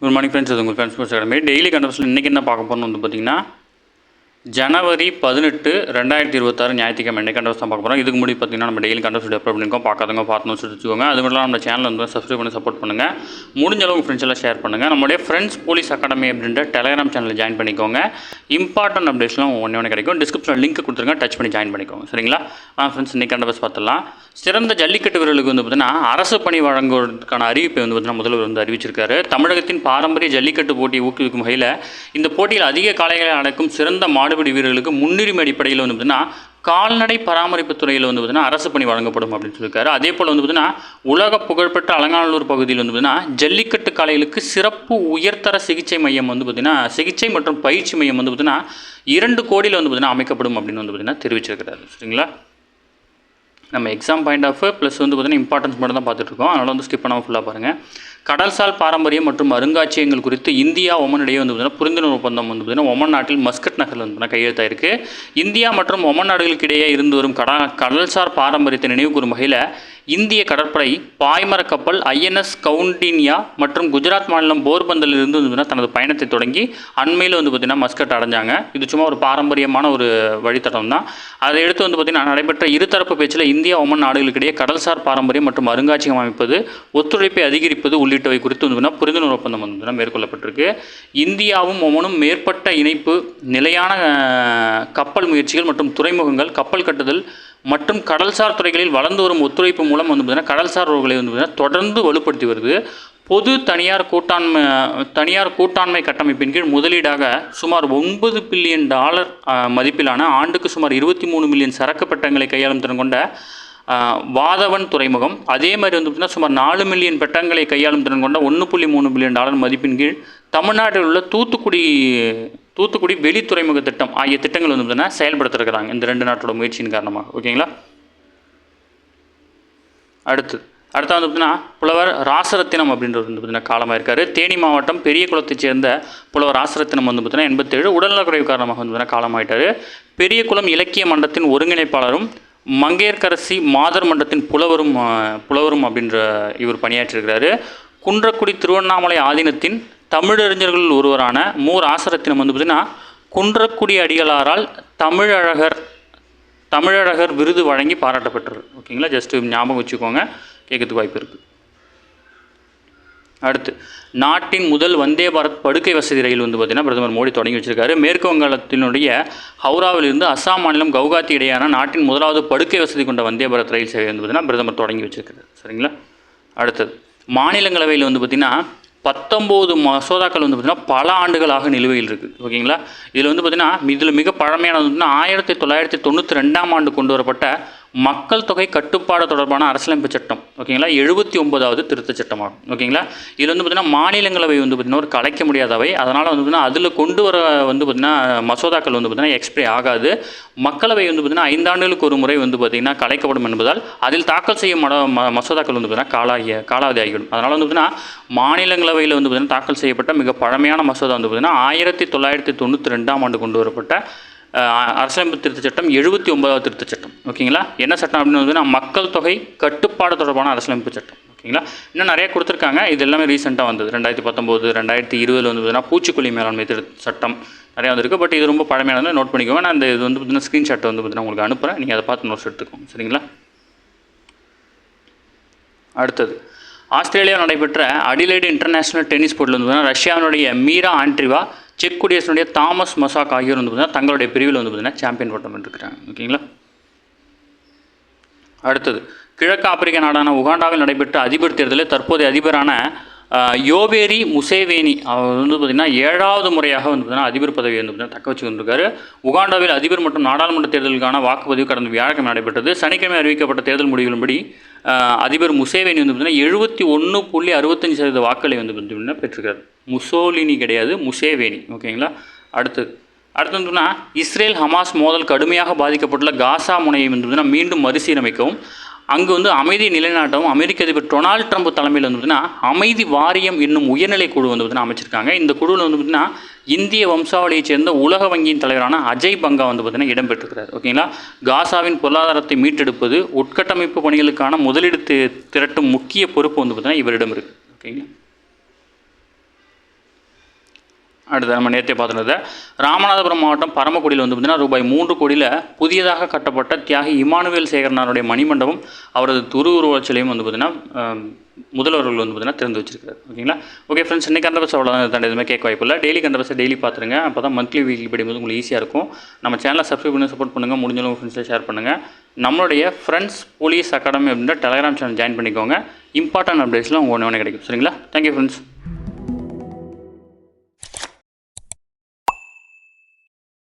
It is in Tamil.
Good morning friends. இது உங்கள் ஃப்ரெண்ட்ஸ் ஸ்போர்ட்ஸ் அகாடமி. டெய்லி கண்டஸ்டில் இன்றைக்கி என்ன பார்க்க போகிறோம்னு வந்து பார்த்திங்கன்னா ஜனவரி 18, 2026 ஞாயிற்றுக்கிழமை இன்றைக்கி கண்டஸ்ட் தான் பார்க்க போகிறோம். இதுக்கு முன்னாடி பார்த்திங்கன்னா நம்ம டெய்லி கண்டஸ்ட் அப்லோட் பண்ணியிருக்கோம். பார்க்காதவங்க பார்த்து வச்சுக்கோங்க. அது மட்டும் நம்ம சேனல் வந்து சப்ஸ்கிரைப் பண்ணி சப்போர்ட் பண்ணுங்கள். முடிஞ்ச அளவுக்கு ஃப்ரெண்ட்ஸ் எல்லாம் ஷேர் பண்ணுங்கள். நம்மளுடைய ஃப்ரெண்ட்ஸ் போலீஸ் அகாடமி அப்படின்ற டெலிகிராம் சேனலில் ஜாயின் பண்ணிக்கோங்க. இம்பார்ட்டன்ட் அப்டேட்ஸ்லாம் ஒன்று கிடைக்கும். டிஸ்கிரிப்ஷனில் லிங்க் கொடுத்துருங்க, டச் பண்ணி ஜாயின் பண்ணிக்கோங்க. சரிங்களா? ஃப்ரெண்ட்ஸ் இன்றைக்கி கண்டஸ்ட் பார்த்துடலாம். சிறந்த ஜல்லிக்கட்டு வீரர்களுக்கு வந்து பார்த்திங்கன்னா அரசு பணி வழங்குவதற்கான அறிவிப்பை வந்து பார்த்திங்கன்னா முதல்வர் வந்து அறிவிச்சிருக்காரு. தமிழகத்தின் பாரம்பரிய ஜல்லிக்கட்டு போட்டியை ஊக்குவிக்கும் வகையில் இந்த போட்டியில் அதிக காளைகளை அடக்கும் சிறந்த மாடுபிடி வீரர்களுக்கு முன்னுரிமை அடிப்படையில் வந்து பார்த்திங்கன்னா கால்நடை பராமரிப்பு துறையில் வந்து பார்த்திங்கன்னா அரசு பணி வழங்கப்படும் அப்படின்னு சொல்லியிருக்காரு. அதே போல் வந்து பார்த்திங்கன்னா உலக புகழ்பெற்ற அலங்காநல்லூர் பகுதியில் வந்து பார்த்திங்கன்னா ஜல்லிக்கட்டு காளைகளுக்கு சிறப்பு உயர்தர சிகிச்சை மையம் வந்து பார்த்திங்கன்னா சிகிச்சை மற்றும் பயிற்சி மையம் வந்து பார்த்திங்கன்னா 2 கோடியில் வந்து பார்த்திங்கன்னா அமைக்கப்படும் அப்படின்னு வந்து பார்த்திங்கன்னா தெரிவிச்சிருக்கிறாரு. சரிங்களா? நம்ம எக்ஸாம் பாயிண்ட் ஆஃப் ப்ளஸ் வந்து பார்த்திங்கன்னா இம்பார்ட்டன்ஸ் மட்டும் தான் பார்த்துட்ருக்கோம். அதனால் வந்து ஸ்கிப் பண்ணாமல் ஃபுல்லாக பாருங்கள். கடல்சார் பாரம்பரியம் மற்றும் அருங்காட்சியகங்கள் குறித்து இந்தியா ஒமன் இடையே வந்து பார்த்திங்கன்னா புரிந்துணர்வு ஒப்பந்தம் வந்து பார்த்திங்கன்னா ஒமன் நாட்டில் மஸ்கட் நகரில் வந்து பார்த்திங்கன்னா கையெழுத்தாயிருக்கு. இந்தியா மற்றும் ஒமன் நாடுகளுக்கு இடையே இருந்து வரும் கடல்சார் பாரம்பரியத்தை நினைவு கூறும் வகையில் இந்திய கடற்படை பாய்மர கப்பல் INS கவுண்டின்யா மற்றும் குஜராத் மாநிலம் போர்பந்தரிலிருந்து வந்து தனது பயணத்தை தொடங்கி அண்மையில் வந்து பார்த்திங்கன்னா மஸ்கட் அடைஞ்சாங்க. இது சும்மா ஒரு பாரம்பரியமான ஒரு வழித்தடம் தான். அதை எடுத்து வந்து பார்த்திங்கன்னா நடைபெற்ற இருதரப்பு பேச்சில் இந்தியா ஒமன் நாடுகளுக்கிடையே கடல்சார் பாரம்பரியம் மற்றும் அருங்காட்சியகம் அமைப்பது, ஒத்துழைப்பை அதிகரிப்பது உள்ளிட்டவை குறித்து வந்து புரிந்துணர்வு ஒப்பந்தம் வந்து மேற்கொள்ளப்பட்டிருக்கு. இந்தியாவும் ஒமனும் மேற்பட்ட இணைப்பு, நிலையான கப்பல் முயற்சிகள் மற்றும் துறைமுகங்கள், கப்பல் கட்டுதல் மற்றும் கடல்சார் துறைகளில் வளர்ந்து வரும் ஒத்துழைப்பு மூலம் வந்து பார்த்திங்கன்னா கடல்சார் உறவுகளை வந்து பார்த்திங்கன்னா தொடர்ந்து வலுப்படுத்தி வருது. பொது தனியார் கூட்டாண்மை கட்டமைப்பின் கீழ் முதலீடாக சுமார் $9 பில்லியன் மதிப்பிலான ஆண்டுக்கு சுமார் 23 மில்லியன் சரக்கு பெட்டகங்களை கையாளும் திறன் கொண்ட வாதவன் துறைமுகம், அதே மாதிரி வந்து பார்த்திங்கன்னா சுமார் 4 மில்லியன் பெட்டகங்களை கையாளும் திறன் கொண்ட $1.3 பில்லியன் மதிப்பின் கீழ் தமிழ்நாட்டில் உள்ள தூத்துக்குடி வெளி துறைமுக திட்டம் ஆகிய திட்டங்கள் வந்து பார்த்திங்கன்னா செயல்படுத்திருக்கிறாங்க இந்த 2 நாட்டோட முயற்சியின் காரணமாக. ஓகேங்களா? அடுத்து வந்து பார்த்திங்கன்னா புலவர் ராசரத்தினம் அப்படின்றது வந்து பார்த்திங்கன்னா காலமாக இருக்கார். தேனி மாவட்டம் பெரிய குளத்தைச் சேர்ந்த புலவர் ராசரத்தினம் வந்து பார்த்திங்கன்னா 87 உடல்நலக்குறைவு காரணமாக வந்து பார்த்திங்கன்னா காலமாயிட்டார். பெரிய குளம் இலக்கிய மன்றத்தின் ஒருங்கிணைப்பாளரும் மங்கையர்கரசி மாதர் மன்றத்தின் புலவரும் அப்படின்ற இவர் பணியாற்றிருக்கிறாரு. குன்றக்குடி திருவண்ணாமலை ஆதீனத்தின் தமிழறிஞர்கள் ஒருவரான ராசரத்தினம் வந்து பார்த்திங்கன்னா குன்றக்குடி அடிகளாரால் தமிழழகர் விருது வழங்கி பாராட்டப்பட்டது. ஓகேங்களா? ஜஸ்ட்டு ஞாபகம் வச்சுக்கோங்க, கேட்கறதுக்கு வாய்ப்பு இருக்குது. அடுத்து நாட்டின் முதல் வந்தே பாரத் படுக்கை வசதி ரயில் வந்து பார்த்திங்கன்னா பிரதமர் மோடி தொடங்கி வச்சிருக்காரு. மேற்கு வங்காளத்தினுடைய ஹவுராவிலிருந்து அஸ்ஸாம் மாநிலம் கவுகாத்தி இடையான நாட்டின் முதலாவது படுக்கை வசதி கொண்ட வந்தே பாரத் ரயில் சேவை வந்து பார்த்திங்கன்னா பிரதமர் தொடங்கி வச்சிருக்காரு. சரிங்களா? அடுத்தது மாநிலங்களவையில் வந்து பார்த்திங்கன்னா 19 மசோதாக்கள் வந்து பார்த்திங்கன்னா பல ஆண்டுகளாக நிலுவையில் இருக்குது. ஓகேங்களா? இதில் வந்து பார்த்திங்கன்னா இதில் மிக பழமையானது வந்து 1992ஆம் ஆண்டு கொண்டு வரப்பட்ட மக்கள் தொகை கட்டுப்பாடு தொடர்பான அரசியலமைப்பு சட்டம். ஓகேங்களா? 79வது திருத்தச் சட்டமாகும். ஓகேங்களா? இதில் வந்து பார்த்திங்கன்னா மாநிலங்களவை வந்து பார்த்திங்கன்னா ஒரு கலைக்க முடியாதவை. அதனால் வந்து பார்த்திங்கன்னா அதில் கொண்டு வர வந்து பார்த்திங்கன்னா மசோதாக்கள் வந்து பார்த்திங்கன்னா எக்ஸ்பிரி ஆகாது. மக்களவை வந்து பார்த்திங்கன்னா 5 ஆண்டுகளுக்கு ஒரு முறை வந்து பார்த்திங்கன்னா கலைக்கப்படும் என்பதால் அதில் தாக்கல் செய்யும் மசோதாக்கள் வந்து பார்த்திங்கன்னா காலாவதி ஆகிவிடும். அதனால் வந்து பார்த்திங்கன்னா மாநிலங்களவையில் வந்து பார்த்திங்கன்னா தாக்கல் செய்யப்பட்ட மிக பழமையான மசோதா வந்து பார்த்திங்கன்னா 1992ஆம் ஆண்டு கொண்டு வரப்பட்ட அரசியலமைப்பு திருத்தச் சட்டம் 79வது திருத்தச் சட்டம். ஓகேங்களா? என்ன சட்டம் அப்படின்னு வந்து மக்கள் தொகை கட்டுப்பாடு தொடர்பான அரசியலமைப்பு சட்டம். ஓகேங்களா? இன்னும் நிறைய கொடுத்துருக்காங்க. இது எல்லாமே ரீசெண்டாக வந்தது. 2019, 2020 வந்து பார்த்திங்கன்னா பூச்சிக்கொல்லி மேலாண்மை சட்டம் நிறையா வந்துருக்கு. பட் இது ரொம்ப பழமையானது, நோட் பண்ணிக்கோங்க. நான் இது வந்து பார்த்திங்கன்னா ஸ்க்ரீன்ஷாட் வந்து பார்த்திங்கன்னா உங்களுக்கு அனுப்புகிறேன். நீங்கள் அதை பார்த்து நோட்ஸ் எடுத்துக்கோங்க. சரிங்களா? அடுத்தது ஆஸ்திரேலியாவில் நடைபெற்ற அடிலைடு இன்டர்நேஷனல் டென்னிஸ் போட்டியில் வந்து பார்த்திங்கன்னா ரஷ்யாவினுடைய மீரா ஆண்ட்ரிவா, செக் குடியரசுடைய தாமஸ் மசாக் ஆகியோர் வந்து பார்த்திங்கன்னா தங்களுடைய பிரிவில் வந்து பார்த்திங்கன்னா சாம்பியன் பட்டம் வென்றிருக்கிறாங்க. ஓகேங்களா? அடுத்தது கிழக்கு ஆப்பிரிக்க நாடான உகாண்டாவில் நடைபெற்ற அதிபர் தேர்தலில் தற்போதைய அதிபரான யோவேரி முசேவேனி அவர் வந்து பார்த்திங்கன்னா 7வது முறையாக வந்து பார்த்திங்கன்னா அதிபர் பதவியை வந்து பார்த்திங்கன்னா தக்க வச்சு கொண்டிருக்காரு. உகாண்டாவில் அதிபர் மற்றும் நாடாளுமன்ற தேர்தலுக்கான வாக்குப்பதிவு கடந்த வியாழக்கிழமை நடைபெற்றது. சனிக்கிழமை அறிவிக்கப்பட்ட தேர்தல் முடிவுகளின்படி அதிபர் முசேவேனி வந்து பார்த்திங்கன்னா 71.65% வாக்குகளை வந்து பார்த்திங்கன்னா பெற்றிருக்காரு. முசோலினி கிடையாது, முசேவேனி. ஓகேங்களா? அடுத்தது வந்து இஸ்ரேல் ஹமாஸ் மோதல் கடுமையாக பாதிக்கப்பட்டுள்ள காசா முனையை வந்து பார்த்திங்கன்னா மீண்டும் மறுசீரமைக்கவும் அங்கு வந்து அமைதி நிலைநாட்டவும் அமெரிக்க அதிபர் டொனால்ட் ட்ரம்ப் தலைமையில் வந்து பார்த்திங்கன்னா அமைதி வாரியம் என்னும் உயர்நிலை குழு வந்து பார்த்திங்கன்னா அமைச்சிருக்காங்க. இந்த குழுவில் வந்து பார்த்திங்கன்னா இந்திய வம்சாவளியைச் சேர்ந்த உலக வங்கியின் தலைவரான அஜய் பங்கா வந்து பார்த்திங்கன்னா இடம்பெற்றிருக்கிறார். ஓகேங்களா? காசாவின் பொருளாதாரத்தை மீட்டெடுப்பது, உட்கட்டமைப்பு பணிகளுக்கான முதலீடு திரட்டும் முக்கிய பொறுப்பு வந்து பார்த்திங்கன்னா இவரிடம் இருக்குது. ஓகேங்களா? அடுத்து நம்ம நேற்றே பார்த்துனது ராமநாதபுரம் மாவட்டம் பரமக்குடியில் வந்து பார்த்திங்கன்னா ரூபாய் 3 கோடியில் புதியதாக கட்டப்பட்ட தியாகி இமானுவேல் சேகரனாருடைய மணிமண்டபம் அவரது திருவுருவச் சிலையும் வந்து பார்த்திங்கன்னா முதல்வர்கள் வந்து பார்த்திங்கன்னா திறந்து வச்சிருக்காரு. ஓகேங்களா? ஓகே ஃப்ரெண்ட்ஸ், இன்றைக்கி கரண்ட் அஃபேர்ஸ் அவ்வளோதான். தாண்டி எதுவுமே கேட்க வாய்ப்பு இல்லை. டெய்லி கரண்ட் அஃபேர்ஸ் டெய்லி பார்த்துருங்க. அப்போ தான் மந்த்லி வீக்லி படிக்கும்போது உங்களுக்கு ஈஸியாக இருக்கும். நம்ம சேனலை சப்ஸ்கிரைப் பண்ணி சப்போர்ட் பண்ணுங்கள். முடிஞ்சளவு ஃப்ரெண்ட்ஸை ஷேர் பண்ணுங்கள். நம்மளுடைய ஃப்ரெண்ட்ஸ் போலீஸ் அகாடமி அப்படின்ற டெலிகிராம் சேனல் ஜாயின் பண்ணிக்கோங்க. இம்பார்ட்டன்ட் அப்டேட்ஸ்லாம் உங்களுக்கு ஒன்று கிடைக்கும். சரிங்களா? Thank you friends.